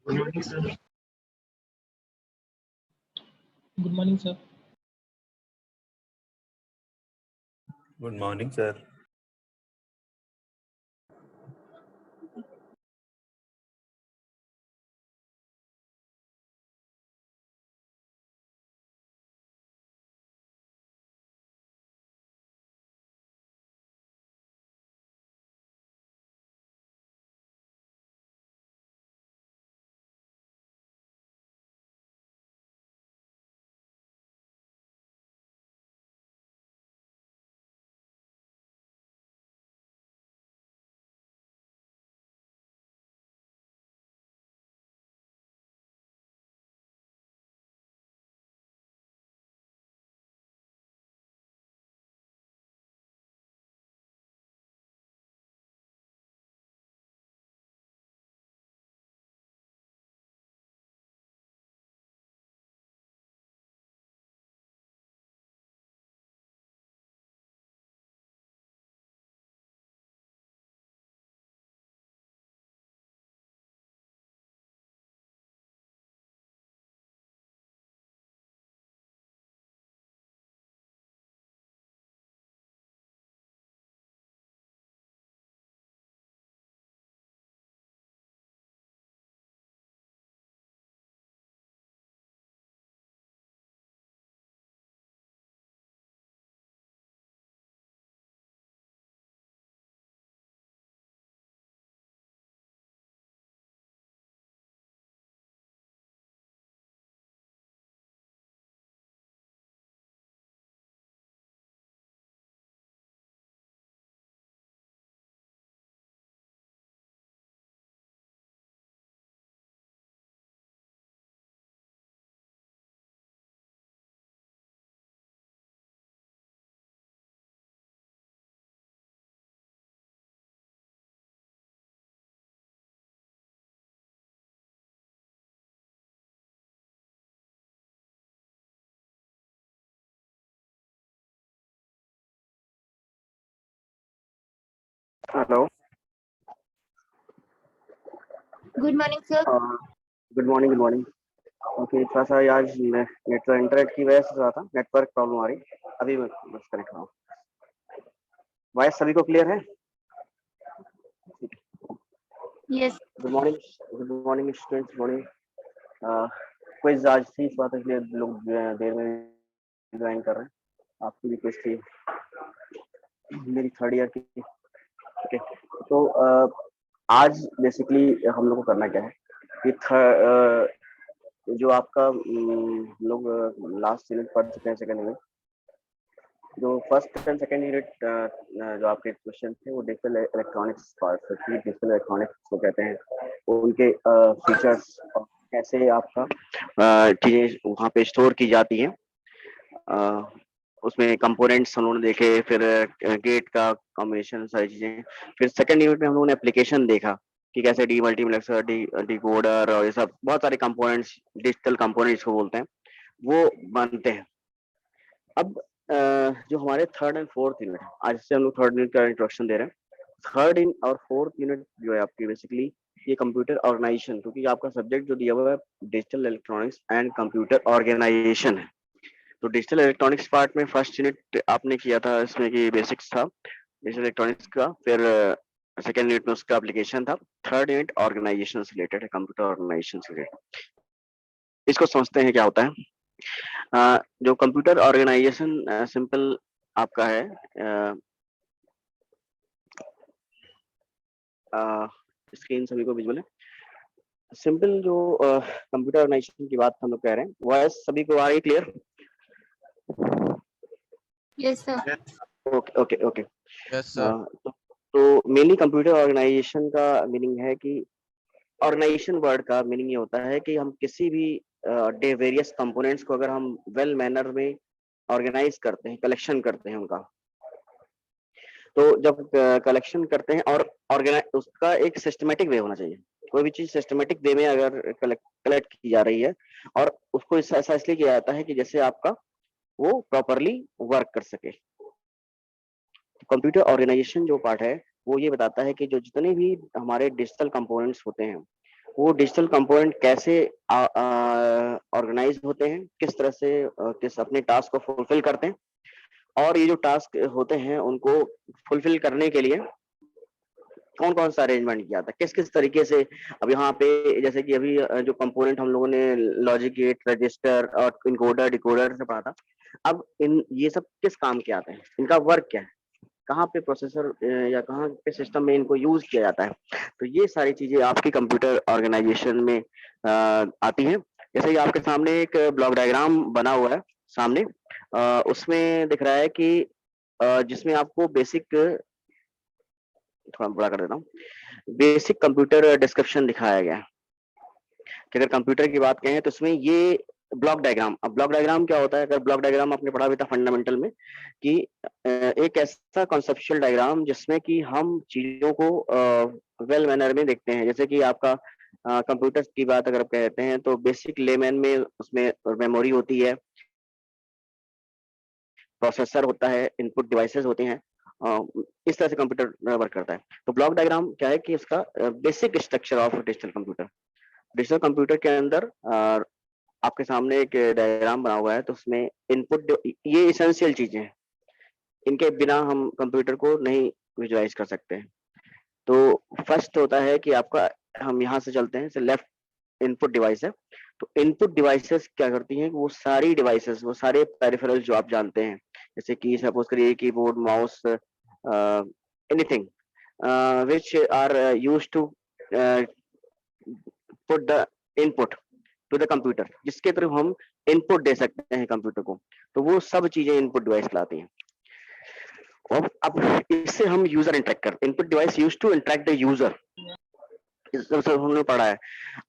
Good morning, sir. Good morning, sir. Good morning, sir. Hello. Good morning, sir. Good morning. Good morning. Okay, थोड़ा सा आज network internet की वजह से थोड़ा था नेटवर्क प्रॉब्लम आ रही। अभी मैं बस कनेक्ट हुआ। वॉइस सभी को क्लियर है? Yes. Good morning students. Morning. Quiz आज थी, इस बात इसलिए लोग देर में ज्वाइन कर रहे हैं। आपकी भी क्विज थी, मेरी थर्ड ईयर की। ओके, तो आज बेसिकली हम लोग को करना क्या है कि जो आपका लोग लास्ट यूनिट पढ़ चुके हैं सेकंड यूनिट, जो फर्स्ट एंड सेकंड यूनिट जो आपके क्वेश्चन थे वो digital electronics part, digital electronics को कहते हैं, उनके फीचर्स और कैसे आपका चीजें वहाँ पे स्टोर की जाती हैं, उसमें कंपोनेंट्स हम लोगों ने देखे, फिर गेट का कॉम्बिनेशन, सारी चीजें। फिर सेकंड यूनिट में हम लोगों ने एप्लीकेशन देखा कि कैसे डी मल्टीप्लेक्सर, डिकोडर और ये सब बहुत सारे कंपोनेंट्स, डिजिटल कंपोनेंट्स को बोलते हैं, वो बनते हैं। अब जो हमारे थर्ड एंड फोर्थ यूनिट, आज से हम लोग थर्ड यूनिट का इंट्रोडक्शन दे रहे हैं। थर्ड और फोर्थ यूनिट जो है आपकी बेसिकली ये कंप्यूटर ऑर्गेनाइजेशन, क्योंकि आपका सब्जेक्ट जो दिया हुआ है digital electronics and computer organisation है। तो डिजिटल इलेक्ट्रॉनिक्स पार्ट में फर्स्ट यूनिट आपने किया था, इसमें कि बेसिक्स था डिजिटल इलेक्ट्रॉनिक्स का, फिर सेकेंड यूनिट में उसका एप्लीकेशन था, थर्ड यूनिट ऑर्गेनाइजेशन से रिलेटेड है, कंप्यूटर ऑर्गेनाइजेशन से रिलेटेड। इसको समझते हैं क्या होता है। जो कंप्यूटर ऑर्गेनाइजेशन सिंपल आपका है, स्क्रीन सभी को विजुअल है। सिंपल जो कंप्यूटर ऑर्गेनाइजेशन की बात हम लोग कह रहे हैं, वॉइस सभी को आ रही clear? Yes, sir. Okay okay okay. Yes sir. तो मेनली कंप्यूटर ऑर्गेनाइजेशन का मीनिंग है कि ऑर्गेनाइजेशन वर्ड का मीनिंग ये होता है कि हम किसी भी वेरियस कंपोनेंट्स को अगर हम वेल मैनर में ऑर्गेनाइज करते हैं, कलेक्शन करते हैं उनका, तो जब कलेक्शन करते हैं और ऑर्गेनाइज, उसका एक सिस्टमेटिक वे होना चाहिए। कोई भी चीज सिस्टमेटिक वे में अगर कलेक्ट की जा रही है और उसको ऐसा इसलिए किया जाता है कि जैसे आपका वो प्रॉपरली वर्क कर सके। कंप्यूटर ऑर्गेनाइजेशन जो पार्ट है वो ये बताता है कि जो जितने भी हमारे डिजिटल कंपोनेंट्स होते हैं वो डिजिटल कंपोनेंट कैसे ऑर्गेनाइज होते हैं, किस तरह से किस अपने टास्क को फुलफिल करते हैं, और ये जो टास्क होते हैं उनको फुलफिल करने के लिए कौन कौन सा अरेंजमेंट किया था, किस किस तरीके से। अब यहाँ पे जैसे कि अभी जो कंपोनेंट हम लोगों ने लॉजिक गेट, रजिस्टर और इनकोडर डिकोडर से पढ़ा था, अब इन ये सब किस काम के आते हैं, इनका वर्क क्या है, कहाँ पे प्रोसेसर या कहाँ पे सिस्टम में इनको यूज किया जाता है। तो ये सारी चीजें आपकी कंप्यूटर ऑर्गेनाइजेशन में आती हैं। जैसे कि आपके सामने एक ब्लॉक डायग्राम बना हुआ है सामने, उसमें दिख रहा है कि जिसमें आपको बेसिक, थोड़ा बड़ा कर देता हूँ, बेसिक कंप्यूटर डिस्क्रिप्शन दिखाया गया है कि अगर कंप्यूटर की बात कहें तो इसमें ये ब्लॉक डायग्राम। अब ब्लॉक डायग्राम क्या होता है, अगर ब्लॉक डायग्राम आपने पढ़ा भी था फंडामेंटल में, कि एक ऐसा कॉन्सेप्चुअल डायग्राम जिसमें कि हम चीजों को वेल मैनर में देखते हैं। जैसे कि आपका कंप्यूटर की बात अगर आप कहते हैं तो बेसिक लेमैन में उसमें मेमोरी होती है, प्रोसेसर होता है, इनपुट डिवाइसेस होते हैं, इस तरह से कंप्यूटर वर्क करता है। तो ब्लॉक डायग्राम क्या है कि इसका basic structure of digital computer. Digital computer के अंदर आपके सामने एक डायग्राम बना हुआ है, तो उसमें इनपुट, ये इसेंशियल चीजें हैं, इनके बिना हम कंप्यूटर को नहीं विजुअलाइज कर सकते हैं। तो फर्स्ट होता है कि आपका, हम यहाँ से चलते हैं, लेफ्ट इनपुट डिवाइस है। तो इनपुट डिवाइसेस क्या करती हैं, वो सारी डिवाइसेस, वो सारे पेरिफेरल्स जो आप जानते हैं, जैसे कि सपोज करिए keyboard, mouse, anything which are used to put the input to the computer, जिसके थ्रू हम इनपुट दे सकते हैं कंप्यूटर को, तो वो सब चीजें इनपुट डिवाइस लाती हैं। और अब इससे हम यूजर इंटरेक्ट करते हैं, input device use to interact the user, इस तरह से हमने पढ़ा है।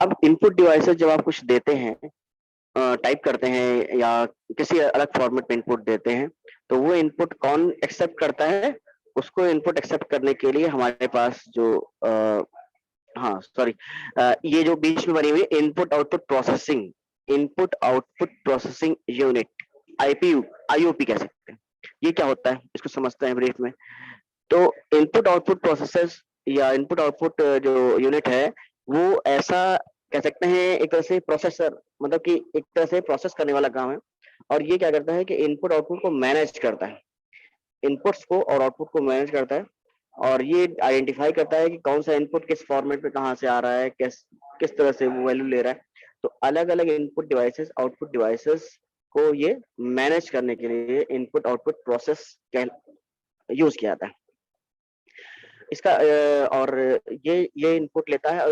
अब इनपुट डिवाइसेस जब आप कुछ देते हैं, टाइप करते हैं या किसी अलग फॉर्मेट में इनपुट देते हैं, तो वो इनपुट कौन एक्सेप्ट करता है, उसको इनपुट एक्सेप्ट करने के लिए हमारे पास जो हाँ सॉरी, ये जो बीच में बनी हुई है input output processing, input output processing unit, IPU, IOP कह सकते हैं। ये क्या होता है, इसको समझते हैं ब्रीफ में। तो इनपुट आउटपुट प्रोसेसर्स या इनपुट आउटपुट जो यूनिट है, वो ऐसा कह सकते हैं एक तरह से प्रोसेसर, मतलब कि एक तरह से प्रोसेस करने वाला काम है। और ये क्या करता है कि इनपुट आउटपुट को मैनेज करता है, इनपुट्स को और आउटपुट को मैनेज करता है, और ये आइडेंटिफाई करता है कि कौन सा इनपुट किस फॉर्मेट में कहाँ से आ रहा है, किस किस तरह से वो वैल्यू ले रहा है। तो अलग अलग इनपुट डिवाइसेस, आउटपुट डिवाइसेस को ये मैनेज करने के लिए इनपुट आउटपुट प्रोसेस यूज किया जाता है। इसका और ये इनपुट लेता है,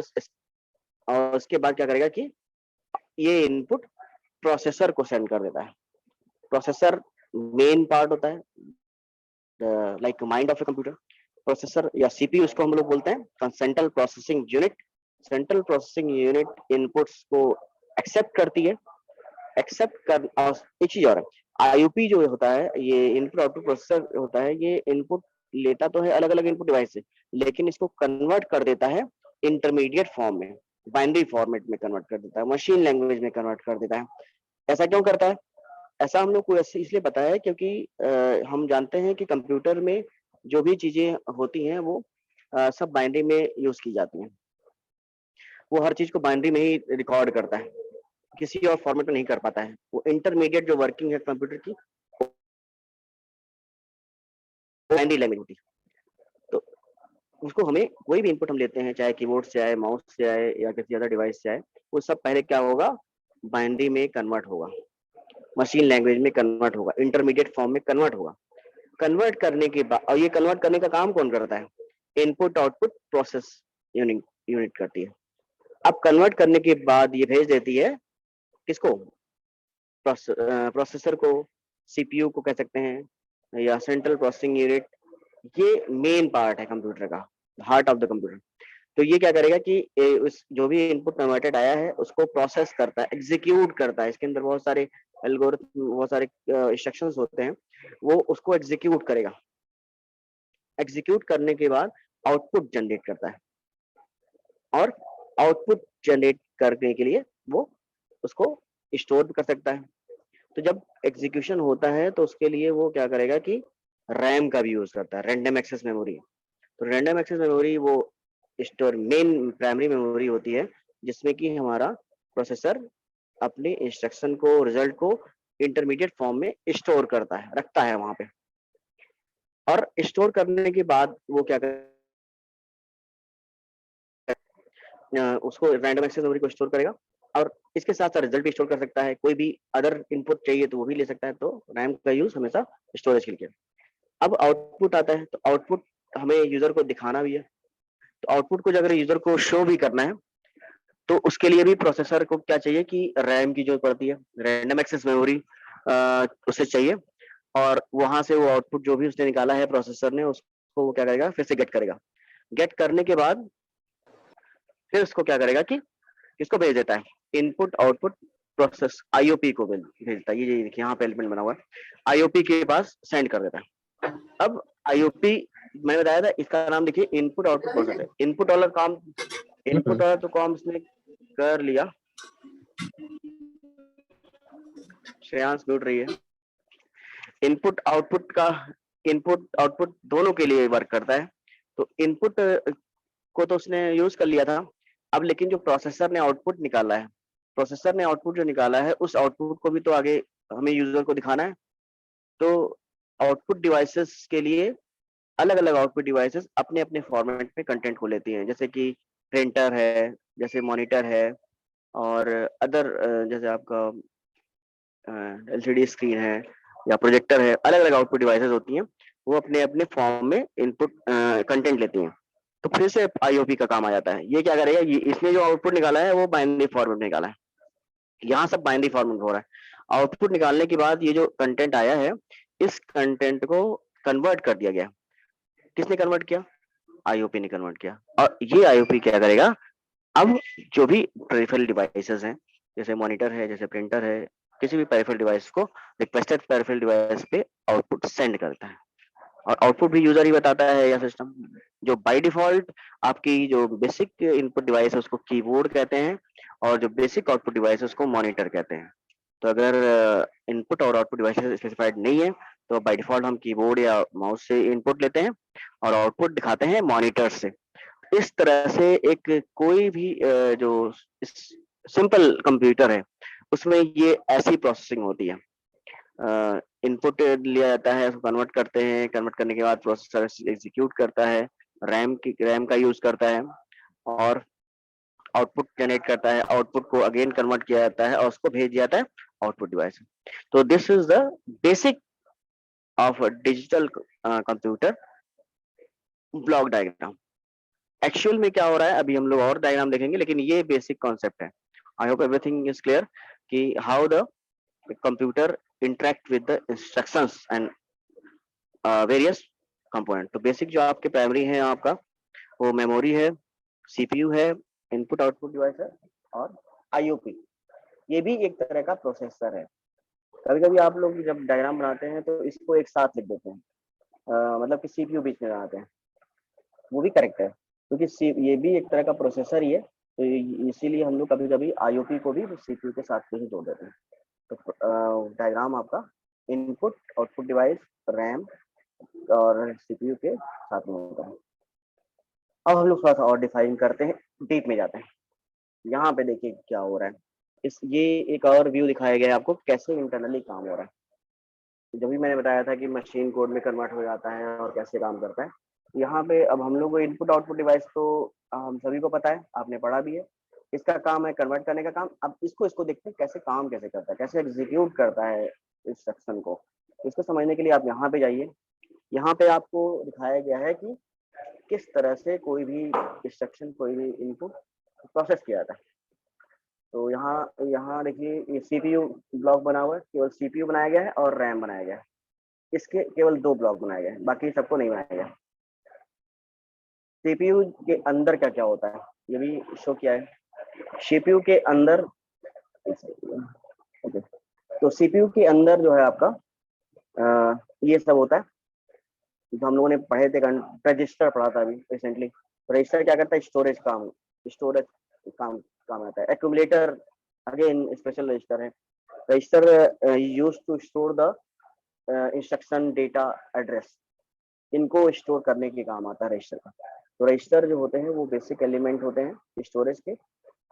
और उसके बाद क्या करेगा कि ये इनपुट प्रोसेसर को सेंड कर देता है। प्रोसेसर मेन पार्ट होता है, like mind of a computer. Processor या सीपीयू उसको हम लोग बोलते हैं, central processing unit. Central processing unit inputs को एक्सेप्ट करती है, एक्सेप्ट कर, और एक चीज और है, आईओपी जो होता है, ये इनपुट आउटपुट प्रोसेसर होता है, ये इनपुट लेता तो है अलग अलग इनपुट डिवाइस से, लेकिन इसको कन्वर्ट कर देता है इंटरमीडिएट फॉर्म में, बाइनरी फॉर्मेट में कन्वर्ट कर देता है, मशीन लैंग्वेज में कन्वर्ट कर देता है। ऐसा क्यों करता है, ऐसा हम लोग को ऐसे इसलिए पता है क्योंकि हम जानते हैं कि कंप्यूटर में जो भी चीजें होती हैं वो सब बाइनरी में यूज की जाती हैं। वो हर चीज को बाइनरी में ही रिकॉर्ड करता है, किसी और फॉर्मेट में नहीं कर पाता है। वो इंटरमीडिएट जो वर्किंग है कंप्यूटर की, बाइनरी लैंग्वेज होती है। तो उसको हमें कोई भी इनपुट हम लेते हैं, चाहे कीबोर्ड से आए, माउस से आए या किसी अदर डिवाइस से आए, वो सब पहले क्या होगा, बाइनरी में कन्वर्ट होगा, मशीन लैंग्वेज में कन्वर्ट होगा, इंटरमीडिएट फॉर्म में कन्वर्ट होगा। कन्वर्ट करने के बाद, और ये कन्वर्ट करने का काम कौन करता है, input output process unit unit करती है। अब कन्वर्ट करने के बाद ये भेज देती है किसको, प्रोसेसर को, सीपीयू को कह सकते हैं, या सेंट्रल प्रोसेसिंग यूनिट। ये मेन पार्ट है कंप्यूटर का, हार्ट ऑफ द कंप्यूटर। तो ये क्या करेगा कि उस जो भी इनपुट कन्वर्टेड आया है उसको प्रोसेस करता है, एग्जीक्यूट करता है। इसके अंदर बहुत सारे एल्गोरिथम, बहुत सारे इंस्ट्रक्शंस होते हैं, वो उसको एग्जीक्यूट करेगा। एग्जीक्यूट करने के बाद आउटपुट जनरेट करता है, और आउटपुट जनरेट करने के लिए वो उसको स्टोर कर सकता है। तो जब एग्जीक्यूशन होता है तो उसके लिए वो क्या करेगा कि रैम का भी यूज करता है, रैंडम एक्सेस मेमोरी। तो रैंडम एक्सेस मेमोरी वो स्टोर, मेन प्राइमरी मेमोरी होती है, जिसमें कि हमारा प्रोसेसर अपने इंस्ट्रक्शन को, रिजल्ट को इंटरमीडिएट फॉर्म में स्टोर करता है, रखता है वहां पे। और स्टोर करने के बाद वो क्या उसको रैंडम एक्सेस मेमोरी को स्टोर करेगा, और इसके साथ साथ रिजल्ट भी स्टोर कर सकता है। कोई भी अदर इनपुट चाहिए तो वो भी ले सकता है। तो रैम का यूज हमेशा स्टोरेज के लिए। अब आउटपुट आता है, तो आउटपुट हमें यूजर को दिखाना भी है। तो आउटपुट को अगर यूजर को शो भी करना है तो उसके लिए भी प्रोसेसर को क्या चाहिए कि रैम की जरूरत पड़ती है, रैंडम एक्सेस मेमोरी उसे चाहिए। और वहां से वो आउटपुट जो भी उसने निकाला है प्रोसेसर ने, उसको वो क्या करेगा, फिर से गेट करेगा। गेट करने के बाद फिर उसको क्या करेगा कि किसको भेज देता है, इनपुट आउटपुट प्रोसेस आईओपी को भेजता है। ये देखिए यहाँ पे एलिमेंट बना हुआ है, आईओपी के पास सेंड कर देता है। अब आईओपी मैंने बताया था, इसका नाम देखिए इनपुट आउटपुट प्रोसेस है। इनपुट वाला काम, इनपुट वाला तो काम इसने कर लिया। श्रेयांश म्यूट रही है। इनपुट आउटपुट दोनों के लिए वर्क करता है। तो इनपुट को तो उसने यूज कर लिया था। अब लेकिन जो प्रोसेसर ने आउटपुट निकाला है, प्रोसेसर ने आउटपुट जो निकाला है, उस आउटपुट को भी तो आगे हमें यूजर को दिखाना है। तो आउटपुट डिवाइसेस के लिए अलग अलग आउटपुट डिवाइसेस अपने अपने फॉर्मेट में कंटेंट को लेती हैं। जैसे कि प्रिंटर है, जैसे मॉनिटर है, और अदर जैसे आपका एलसीडी स्क्रीन है या प्रोजेक्टर है, अलग अलग आउटपुट डिवाइसेस होती हैं। वो अपने अपने फॉर्म में इनपुट कंटेंट लेती हैं। तो फिर से आईओपी का काम आ जाता है। ये क्या करेगा, ये इसने जो आउटपुट निकाला है वो बाइनरी फॉर्मेट निकाला है। यहाँ सब बाइनरी फॉर्मेट हो रहा है। आउटपुट निकालने के बाद ये जो कंटेंट आया है, इस कंटेंट को कन्वर्ट कर दिया गया। किसने कन्वर्ट किया, आईओपी ने कन्वर्ट किया। और ये आईओपी क्या करेगा, अब जो भी पेरिफेरल डिवाइसेस हैं, जैसे मॉनिटर है, जैसे प्रिंटर है, किसी भी पेरिफेरल डिवाइस को रिक्वेस्टेड पेरिफेरल डिवाइस पे आउटपुट सेंड करता है। और आउटपुट भी यूजर ही बताता है या सिस्टम। जो बाय डिफॉल्ट आपकी जो बेसिक इनपुट डिवाइस है उसको कीबोर्ड कहते हैं, और जो बेसिक आउटपुट डिवाइस है उसको मॉनिटर कहते हैं। तो अगर इनपुट और आउटपुट डिवाइसेस स्पेसिफाइड नहीं है तो बाय डिफॉल्ट हम कीबोर्ड या माउस से इनपुट लेते हैं और आउटपुट दिखाते हैं मॉनिटर से। इस तरह से एक कोई भी जो सिंपल कंप्यूटर है उसमें ये ऐसी प्रोसेसिंग होती है। इनपुट लिया जाता है, उसको कन्वर्ट करते हैं, कन्वर्ट करने के बाद प्रोसेसर एग्जीक्यूट करता है, रैम का यूज करता है, और आउटपुट जनरेट करता है। आउटपुट को अगेन कन्वर्ट किया जाता है और उसको भेज दिया जाता है आउटपुट डिवाइस। तो this is the basic of digital computer block diagram. Actual में क्या हो रहा है अभी हम लोग और डायग्राम देखेंगे, लेकिन ये बेसिक कॉन्सेप्ट है। I hope everything is clear कि how the computer interact with the instructions and various component. तो बेसिक जो आपके प्राइमरी है आपका, वो मेमोरी है, सीपीयू है, इनपुट आउटपुट डिवाइस है, और आईओपी। ये भी एक तरह का प्रोसेसर है। कभी कभी आप लोग जब डायग्राम बनाते हैं तो इसको एक साथ लिख देते हैं, मतलब कि सीपीयू बीच में लगाते हैं। वो भी करेक्ट है, क्योंकि ये भी एक तरह का प्रोसेसर ही है। तो इसीलिए हम लोग कभी कभी आईओपी को भी सीपीयू के साथ में ही जोड़ देते हैं। तो डायग्राम आपका इनपुट आउटपुट डिवाइस, रैम और सीपीयू के साथ में होता है। अब हम लोग थोड़ा सा और डिफाइन करते हैं, डीप में जाते हैं। यहाँ पे देखिए क्या हो रहा है। ये एक और व्यू दिखाया गया है आपको, कैसे इंटरनली काम हो रहा है। जब भी मैंने बताया था कि मशीन कोड में कन्वर्ट हो जाता है और कैसे काम करता है। यहाँ पे अब हम लोग को इनपुट आउटपुट डिवाइस तो हम सभी को पता है, आपने पढ़ा भी है। इसका काम है कन्वर्ट करने का काम। अब इसको देखते हैं कैसे काम कैसे करता है, कैसे एग्जीक्यूट करता है इंस्ट्रक्शन को। इसको समझने के लिए आप यहाँ पे जाइए। यहाँ पे आपको दिखाया गया है कि किस तरह से कोई भी इंस्ट्रक्शन, कोई भी इनपुट प्रोसेस किया जाता है। तो यहाँ देखिए ये सीपीयू ब्लॉक बना हुआ है, केवल सीपीयू बनाया गया है और रैम बनाया गया है। इसके केवल 2 ब्लॉक बनाए गए हैं, बाकी सबको नहीं बनाया गया। सीपीयू के अंदर क्या क्या होता है ये भी शो किया है। सीपीयू के अंदर ओके, तो सीपीयू के अंदर जो है आपका ये सब होता है जो हम लोगों ने पढ़े थे। रजिस्टर पढ़ा था अभी रिसेंटली। रजिस्टर क्या करता है, स्टोरेज काम आता है। एक्यूमुलेटर अगेन स्पेशल रजिस्टर है। Register use to store the instruction data address, इनको स्टोर करने के काम आता है रजिस्टर का। तो रजिस्टर जो होते हैं वो बेसिक एलिमेंट होते हैं स्टोरेज के,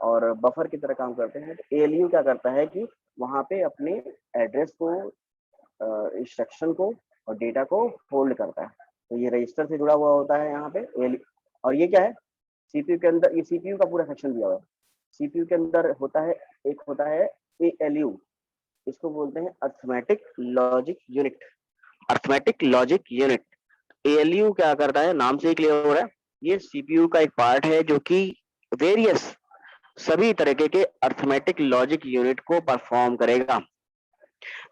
और बफर की तरह काम करते हैं। तो एएलयू क्या करता है कि वहां पे अपने एड्रेस को, इंस्ट्रक्शन को और डेटा को होल्ड करता है। तो ये रजिस्टर से जुड़ा हुआ होता है यहाँ पे ALU। और ये क्या है, सीपीयू के अंदर, ये सीपीयू का पूरा सेक्शन दिया हुआ है। सीपीयू के अंदर होता है, एक होता है ALU, इसको बोलते हैं arithmetic logic unit. Arithmetic logic unit, ALU क्या करता है, नाम से ही क्लियर हो रहा है, ये सीपीयू का एक पार्ट है जो कि वेरियस सभी तरीके के अर्थमेटिक लॉजिक यूनिट को परफॉर्म करेगा,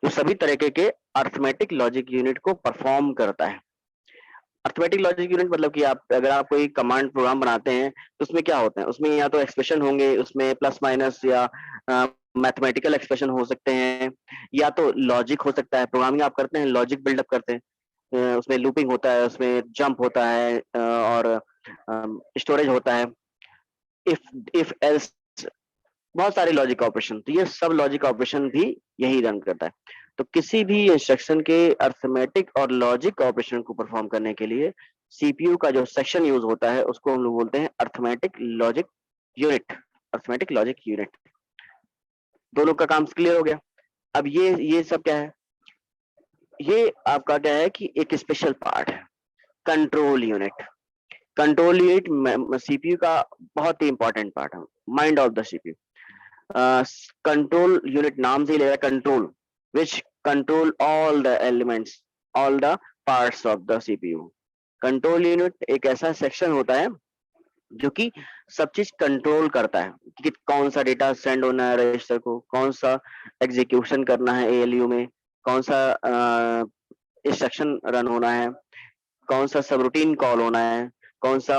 जो सभी तरीके के अर्थमेटिक लॉजिक यूनिट को परफॉर्म करता है। अर्थमेटिक लॉजिक यूनिट मतलब कि आप, अगर आप कोई कमांड प्रोग्राम बनाते हैं तो उसमें क्या होता है, उसमें या तो एक्सप्रेशन होंगे, उसमें प्लस माइनस या मैथमेटिकल एक्सप्रेशन हो सकते हैं, या तो लॉजिक हो सकता है। प्रोग्रामिंग आप करते हैं, लॉजिक बिल्डअप करते हैं, उसमें लूपिंग होता है, उसमें जंप होता है, और स्टोरेज होता है, इफ एल्स, बहुत सारे लॉजिक ऑपरेशन। तो ये सब लॉजिक ऑपरेशन भी यही रन करता है। तो किसी भी इंस्ट्रक्शन के अर्थमेटिक और लॉजिक ऑपरेशन को परफॉर्म करने के लिए सीपीयू का जो सेक्शन यूज होता है उसको हम लोग बोलते हैं arithmetic logic unit. Arithmetic logic unit, दोनों का काम क्लियर हो गया। अब ये सब क्या है, ये आपका क्या है कि एक स्पेशल पार्ट है, control unit. Control unit CPU का बहुत ही इंपॉर्टेंट पार्ट है, mind of the CPU. Control unit नाम से ही ले रहा है control, which control all the elements, all the parts of the CPU. Control unit एक ऐसा सेक्शन होता है जो कि सब चीज कंट्रोल करता है कि कौन सा डेटा सेंड होना है रजिस्टर को, कौन सा एग्जीक्यूशन करना है एएलयू में, कौन सा इंस्ट्रक्शन रन होना है, कौन सा सबरूटीन कॉल होना है, कौन सा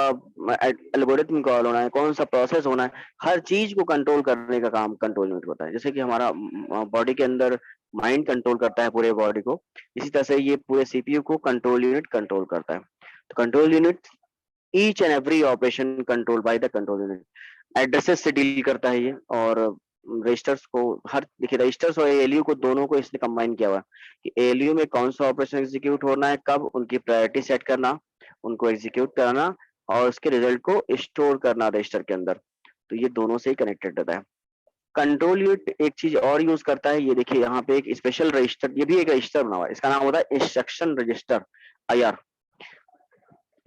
एल्गोरिथम कॉल होना है, कौन सा प्रोसेस होना है। हर चीज को कंट्रोल करने का काम कंट्रोल यूनिट होता है। जैसे कि हमारा बॉडी के अंदर माइंड कंट्रोल करता है पूरे बॉडी को, इसी तरह से ये पूरे सीपीयू को कंट्रोल यूनिट कंट्रोल करता है। तो control unit each and every operation control by the control unit. Addresses से डील करता है ये, और रजिस्टर्स को, हर देखिए रजिस्टर्स और एएलयू को दोनों को इसने कंबाइन किया हुआ है कि एएलयू में कौन सा ऑपरेशन एग्जीक्यूट होना है, कब, उनकी प्रायोरिटी सेट करना, उनको एग्जीक्यूट करना और उसके रिजल्ट को स्टोर करना रजिस्टर के अंदर। तो ये दोनों से ही कनेक्टेड रहता है। कंट्रोल यूनिट एक चीज और यूज करता है, ये देखिए यहाँ पे एक स्पेशल रजिस्टर, ये भी एक रजिस्टर बना हुआ है, इसका नाम होता है इंस्ट्रक्शन रजिस्टर, IR।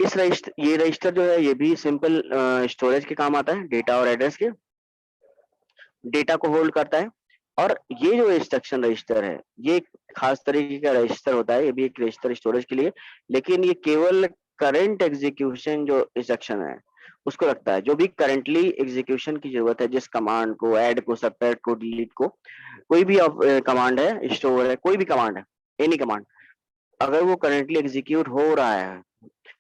इस रजिस्टर, ये रजिस्टर जो है ये भी सिंपल स्टोरेज के काम आता है, डेटा और एड्रेस के, डेटा को होल्ड करता है। और ये जो इंस्ट्रक्शन रजिस्टर है ये एक खास तरीके का रजिस्टर होता है, ये भी एक रजिस्टर स्टोरेज के लिए, लेकिन ये केवल करंट एग्जीक्यूशन जो इंस्ट्रक्शन है उसको रखता है। जो भी करंटली एग्जीक्यूशन की जरूरत है, जिस कमांड को, ऐड को, सबट्रैक्ट को, डिलीट को, कोई भी कमांड है, स्टोर है, कोई भी कमांड है, एनी कमांड, अगर वो करंटली एग्जीक्यूट हो रहा है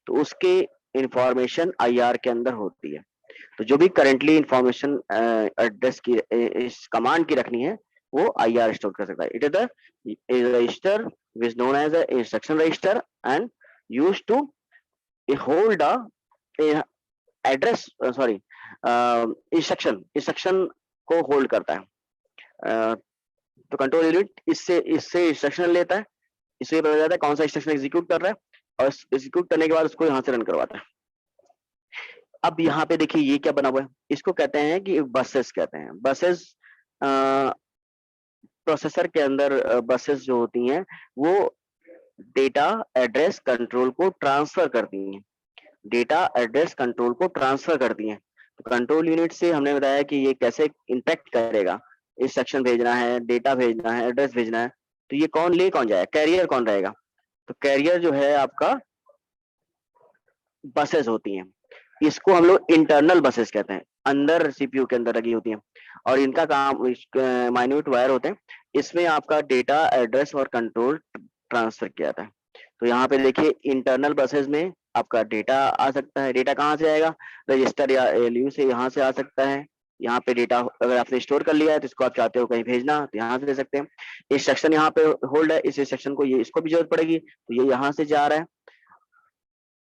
तो उसके इंफॉर्मेशन IR के अंदर होती है। तो जो भी करंटली इंफॉर्मेशन एड्रेस की, इस कमांड की रखनी है, वो IR स्टोर कर सकता है। It is the register which known as a instruction register and used to hold the address, sorry, instruction को होल्ड करता है। तो कंट्रोल यूनिट इससे इंस्ट्रक्शन लेता है, इससे पता जाता है कौन सा इंस्ट्रक्शन एग्जीक्यूट कर रहा है, और एग्जीक्यूट करने के बाद उसको यहाँ से रन करवाता है। अब यहाँ पे देखिए ये क्या बना हुआ है, इसको कहते हैं कि बसेस कहते हैं। बसेस, प्रोसेसर के अंदर बसेस जो होती हैं वो डेटा एड्रेस कंट्रोल को ट्रांसफर करती हैं, डेटा एड्रेस कंट्रोल को ट्रांसफर करती हैं। तो कंट्रोल यूनिट से हमने बताया कि ये कैसे इंटरेक्ट करेगा, इंस्ट्रक्शन भेजना है, डेटा भेजना है, एड्रेस भेजना है, तो ये कौन ले कौन जाएगा, कैरियर कौन रहेगा। तो कैरियर जो है आपका बसेस होती हैं, इसको हम लोग इंटरनल बसेस कहते हैं, अंदर सीपीयू के अंदर लगी होती हैं, और इनका काम माइन्यूट वायर होते हैं, इसमें आपका डेटा एड्रेस और कंट्रोल ट्रांसफर किया जाता है। तो यहाँ पे देखिए इंटरनल बसेस में आपका डेटा आ सकता है, डेटा कहाँ से आएगा, रजिस्टर या एएलयू से, यहाँ से आ सकता है। यहाँ पे डेटा अगर आपने स्टोर कर लिया है तो इसको आप चाहते हो कहीं भेजना तो यहाँ से दे सकते हैं। इंस्ट्रक्शन यहाँ पे होल्ड है, इस इंस्ट्रक्शन को, ये इसको भी जरूरत पड़ेगी तो ये यहाँ से जा रहा है।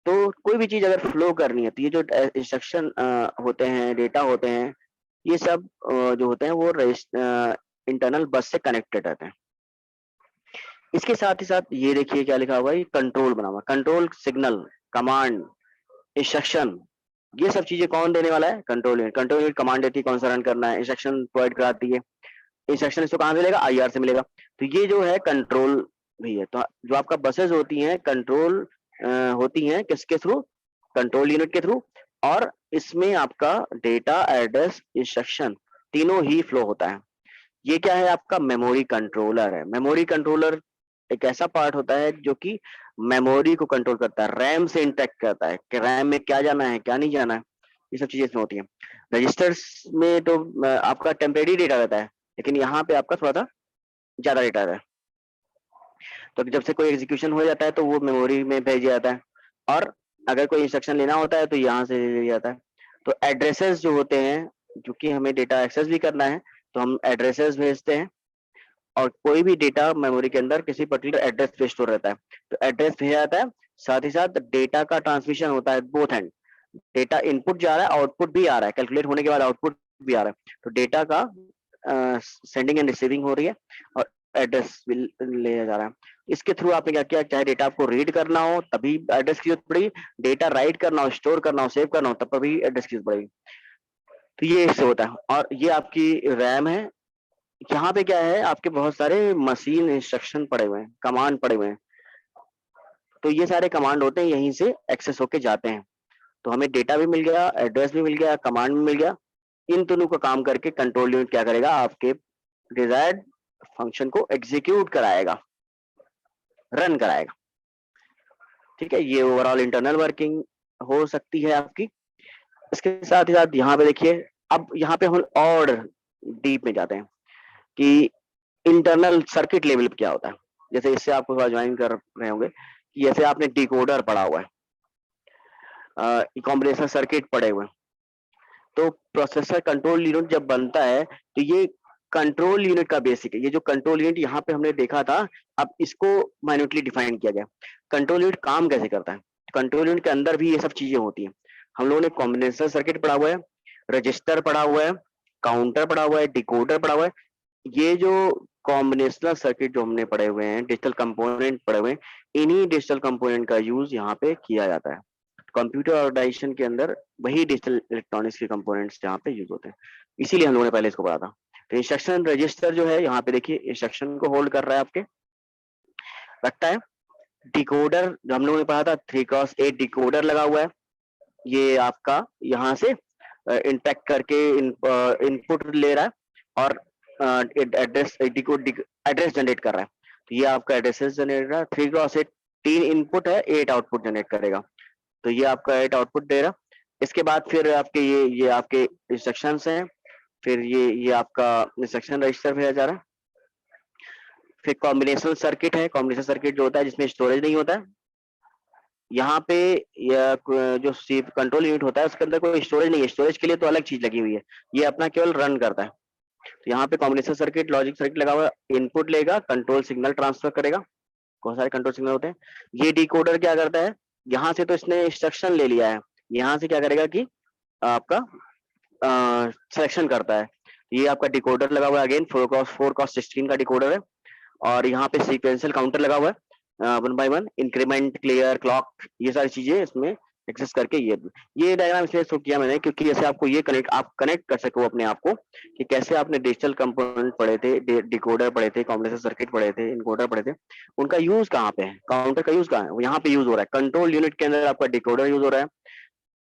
तो कोई भी चीज अगर फ्लो करनी है तो ये जो इंस्ट्रक्शन होते हैं, डेटा होते हैं, ये सब जो होते हैं वो इंटरनल बस से कनेक्टेड रहते हैं। इसके साथ ही साथ ये देखिए क्या लिखा हुआ है, कंट्रोल बना हुआ, कंट्रोल सिग्नल, कमांड, इंस्ट्रक्शन, ये सब चीजें कौन देने वाला है? Control unit. Control unit command देती है कौन सा रन करना है, इंस्ट्रक्शन प्रोवाइड कराती है। इंस्ट्रक्शन इसको कहाँ मिलेगा? IR से मिलेगा। तो ये जो है कंट्रोल भी है। तो जो आपका बसेस होती हैं कंट्रोल होती हैं किसके थ्रू? कंट्रोल यूनिट के थ्रू। और इसमें आपका डेटा, एड्रेस, इंस्ट्रक्शन तीनों ही फ्लो होता है। ये क्या है? आपका मेमोरी कंट्रोलर है। मेमोरी कंट्रोलर एक ऐसा पार्ट होता है जो कि मेमोरी को कंट्रोल करता है, रैम से इंटरेक्ट करता है कि रैम में क्या जाना है क्या नहीं जाना है, ये सब चीजें इसमें होती हैं। रजिस्टर्स में तो आपका टेम्परेरी डेटा रहता है, लेकिन यहाँ पे आपका थोड़ा सा ज्यादा डेटा रहता है। तो जब से कोई एग्जीक्यूशन हो जाता है तो वो मेमोरी में भेज जाता है, और अगर कोई इंस्ट्रक्शन लेना होता है तो यहाँ से ले लिया जाता है। तो एड्रेसेस जो होते हैं, जो कि हमें डेटा एक्सेस भी करना है तो हम एड्रेसेस भेजते हैं, और कोई भी डेटा मेमोरी के अंदर किसी पर्टिकुलर एड्रेस पे स्टोर रहता है तो एड्रेस भेजा जाता है। साथ ही साथ डेटा का ट्रांसमिशन होता है, बोथ एंड। डेटा इनपुट जा रहा है, आउटपुट भी आ रहा है, कैलकुलेट होने के बाद आउटपुट भी आ रहा है। तो डेटा का सेंडिंग एंड रिसीविंग हो रही है, और एड्रेस भी ले जा रहा है। इसके थ्रू आपने क्या किया, चाहे डेटा आपको रीड करना हो तभी एड्रेस की जरूरत पड़ेगी, डेटा राइट करना हो, स्टोर करना हो, सेव करना हो, तब भी एड्रेस की जरूरत पड़ेगी। तो ये इससे होता है। और ये आपकी रैम है। यहाँ पे क्या है, आपके बहुत सारे मशीन इंस्ट्रक्शन पड़े हुए हैं, कमांड पड़े हुए हैं। तो ये सारे कमांड होते हैं, यहीं से एक्सेस होके जाते हैं। तो हमें डेटा भी मिल गया, एड्रेस भी मिल गया, कमांड भी मिल गया। इन दोनों का काम करके कंट्रोल यूनिट क्या करेगा, आपके डिजायर्ड फंक्शन को एग्जीक्यूट कराएगा, रन कराएगा। ठीक है, ये ओवरऑल इंटरनल वर्किंग हो सकती है आपकी। इसके साथ ही साथ यहाँ पे देखिए, अब यहाँ पे हम और डीप में जाते हैं कि इंटरनल सर्किट लेवल पे क्या होता है। जैसे इससे आपको थोड़ा ज्वाइन कर रहे होंगे कि जैसे आपने डिकोडर पढ़ा हुआ है, कॉम्बिनेशन सर्किट पढ़े हुए हैं। तो प्रोसेसर कंट्रोल यूनिट जब बनता है तो ये कंट्रोल यूनिट का बेसिक है। ये जो कंट्रोल यूनिट यहाँ पे हमने देखा था, अब इसको माइन्यूटली डिफाइन किया गया। कंट्रोल यूनिट काम कैसे करता है? कंट्रोल यूनिट के अंदर भी ये सब चीजें होती हैं। हम लोगों ने कॉम्बिनेशन सर्किट पढ़ा हुआ है, रजिस्टर पढ़ा हुआ है, काउंटर पढ़ा हुआ है, डिकोडर पढ़ा हुआ है। ये जो कॉम्बिनेशनल सर्किट जो हमने पढ़े हुए हैं, डिजिटल कंपोनेंट पढ़े हुए हैं, इन्हीं डिजिटल कंपोनेंट का यूज यहाँ पे किया जाता है। कंप्यूटर ऑर्गेनाइजेशन के अंदर वही डिजिटल इलेक्ट्रॉनिक्स के कंपोनेंट्स यहाँ पे यूज होते हैं, इसीलिए हम लोगों ने पहले इसको पढ़ा था। तो इंस्ट्रक्शन रजिस्टर जो है यहाँ पे देखिए, इंस्ट्रक्शन को होल्ड कर रहा है, आपके रखता है। डिकोडर जो हम लोगों ने पढ़ा था, 3x8 डिकोडर लगा हुआ है। ये आपका यहाँ से इंटरेक्ट करके इनपुट ले रहा है और एड्रेस एड्रेस जनरेट कर रहा है। तो ये आपका एड्रेसेस जनरेट कर रहा है। 3x8 3 इनपुट है, 8 आउटपुट जनरेट करेगा। तो ये आपका 8 आउटपुट दे रहा। इसके बाद फिर आपके ये आपके इंस्ट्रक्शंस हैं। फिर ये आपका इंस्ट्रक्शन रजिस्टर भेजा जा रहा है। फिर कॉम्बिनेशन सर्किट है। कॉम्बिनेशन सर्किट जो होता है जिसमें स्टोरेज नहीं होता है। यहाँ पे जो कंट्रोल यूनिट होता है उसके अंदर कोई स्टोरेज नहीं है, स्टोरेज के लिए तो अलग चीज लगी हुई है, ये अपना केवल रन करता है। तो यहाँ पे कॉम्बिनेशन सर्किट, लॉजिक सर्किट लगा हुआ है, इनपुट लेगा, कंट्रोल सिग्नल ट्रांसफर करेगा। बहुत सारे कंट्रोल सिग्नल होते हैं। ये डिकोडर क्या करता है, यहाँ से तो इसने इंस्ट्रक्शन ले लिया है, यहाँ से क्या करेगा कि आपका सिलेक्शन करता है। ये आपका डिकोडर लगा हुआ है, अगेन 4x16 का डिकोडर है। और यहाँ पे सीक्वेंशियल काउंटर लगा हुआ है, 1 by 1 इंक्रीमेंट, क्लियर, क्लॉक, ये सारी चीजें इसमें एक्सेस करके ये डायग्राम इसलिए शो किया मैंने क्योंकि जैसे आपको ये आप कनेक्ट कर सको अपने आप को कि कैसे आपने डिजिटल कंपोनेंट पढ़े थे, डिकोडर पढ़े थे, कॉम्बिनेशन सर्किट पढ़े थे, इनकोडर पढ़े थे, उनका यूज कहाँ पे है, काउंटर का यूज कहाँ है, वो यहाँ पे यूज हो रहा है। कंट्रोल यूनिट के अंदर आपका डिकोडर यूज हो रहा है,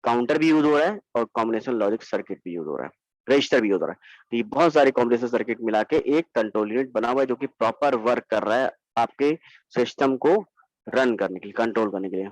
काउंटर भी यूज हो रहा है, और कॉम्बिनेशन लॉजिक सर्किट भी यूज हो रहा है, रजिस्टर भी यूज हो रहा है। तो ये बहुत सारे कॉम्बिनेशन सर्किट मिला के एक कंट्रोल यूनिट बना हुआ है जो कि प्रॉपर वर्क कर रहा है आपके सिस्टम को रन करने के लिए, कंट्रोल करने के लिए।